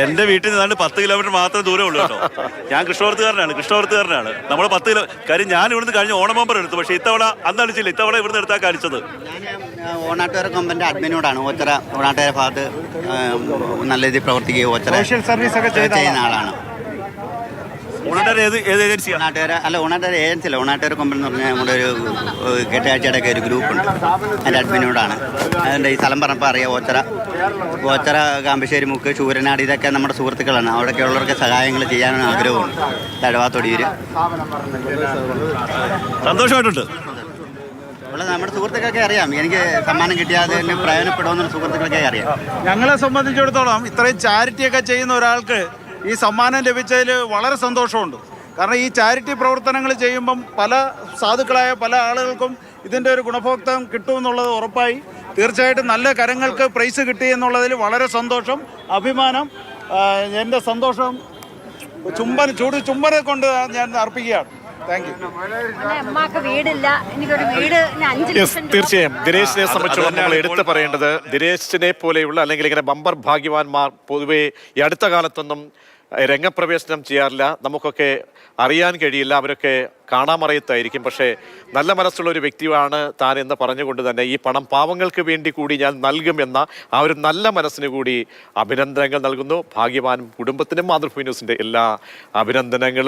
എൻ്റെ വീട്ടിൽ നിന്നാണ്ട് 10 കിലോമീറ്റർ മാത്രമേ ദൂരമേ ഉള്ളൂ കേട്ടോ. ഞാൻ കൃഷ്ണവർത്തുകാരനാണ്. നമ്മൾ 10 കിലോ കാര്യം ഞാൻ ഇവിടുന്ന് കഴിഞ്ഞ ഓണം ബമ്പർ എടുത്തു. പക്ഷേ ഇത്തവണ അന്ന് അടിച്ചില്ല. ഇത്തവണ ഇവിടുന്ന് എടുത്താൽ കാണിച്ചത്. ഞാൻ ഓണാട്ടുകാര കൊമ്പൻ്റെ അഡ്മിനോടാണ്. ഓച്ചറ ഓണാട്ടുകാര ഭാഗത്ത് നല്ല രീതിയിൽ പ്രവർത്തിക്കുകയും ഓച്ചറ സോഷ്യൽ സർവീസ് ഒക്കെ ചെയ്യുന്ന ആളാണ്. ഓണാട്ടുകാർ ഏത് ഏജൻസിയാണ്? ഓണാട്ടുകാര ഏജൻസി അല്ല, ഓണാട്ടുകാര കൊമ്പൻ എന്ന് പറഞ്ഞാൽ നമ്മുടെ ഒരു കെട്ടാഴ്ചയുടെ ഒക്കെ ഒരു ഗ്രൂപ്പുണ്ട്. അതിൻ്റെ അഡ്മിനോടാണ്. അതുകൊണ്ട് ഈ സ്ഥലം പറഞ്ഞപ്പോൾ അറിയാം. ഓച്ചറ കാമ്പശ്ശേരി മുക്ക് ചൂരനാട് ഇതൊക്കെ നമ്മുടെ സുഹൃത്തുക്കളാണ്. അവിടെയൊക്കെ ഉള്ളവർക്ക് സഹായങ്ങൾ ചെയ്യാനും ആഗ്രഹമുണ്ട്. തഴവാത്തൊടിയൂര് സന്തോഷമായിട്ടുണ്ട്. നമ്മുടെ സുഹൃത്തുക്കൾക്ക് അറിയാം. എനിക്ക് സമ്മാനം കിട്ടിയാൽ അതിന് പ്രയോജനപ്പെടുമെന്നുള്ള സുഹൃത്തുക്കൾക്കെ അറിയാം. ഞങ്ങളെ സംബന്ധിച്ചിടത്തോളം ഇത്രയും ചാരിറ്റിയൊക്കെ ചെയ്യുന്ന ഒരാൾക്ക് ഈ സമ്മാനം ലഭിച്ചതിൽ വളരെ സന്തോഷമുണ്ട്. കാരണം ഈ ചാരിറ്റി പ്രവർത്തനങ്ങൾ ചെയ്യുമ്പം പല സാധുക്കളായ പല ആളുകൾക്കും ഇതിൻ്റെ ഒരു ഗുണഭോക്തം കിട്ടുമെന്നുള്ളത് ഉറപ്പായി. തീർച്ചയായിട്ടും നല്ല കരങ്ങൾക്ക് പ്രൈസ് കിട്ടി എന്നുള്ളതിൽ വളരെ സന്തോഷം, അഭിമാനം. എൻ്റെ സന്തോഷം ചുംബനെ കൊണ്ട് ഞാൻ അർപ്പിക്കുകയാണ്. Thank you. തീർച്ചയായും ദിനേശിനെ സംബന്ധിച്ചോളം നമ്മൾ എടുത്തു പറയേണ്ടത്, ദിനേശിനെ പോലെയുള്ള അല്ലെങ്കിൽ ഇങ്ങനെ ബമ്പർ ഭാഗ്യവാന്മാർ പൊതുവെ ഈ അടുത്ത കാലത്തൊന്നും രംഗപ്രവേശനം ചെയ്യാറില്ല. നമുക്കൊക്കെ അറിയാൻ കഴിയില്ല. അവരൊക്കെ കാണാമറയത്തായിരിക്കും. പക്ഷേ നല്ല മനസ്സുള്ള ഒരു വ്യക്തിയാണ് താൻ എന്ന് പറഞ്ഞുകൊണ്ട് തന്നെ ഈ പണം പാവങ്ങൾക്ക് വേണ്ടി കൂടി ഞാൻ നൽകുമെന്ന ആ ഒരു നല്ല മനസ്സിന് കൂടി അഭിനന്ദനങ്ങൾ നൽകുന്നു. ഭാഗ്യവാൻ കുടുംബത്തിനും മാതൃഭൂമി ന്യൂസിൻ്റെ എല്ലാ അഭിനന്ദനങ്ങളും.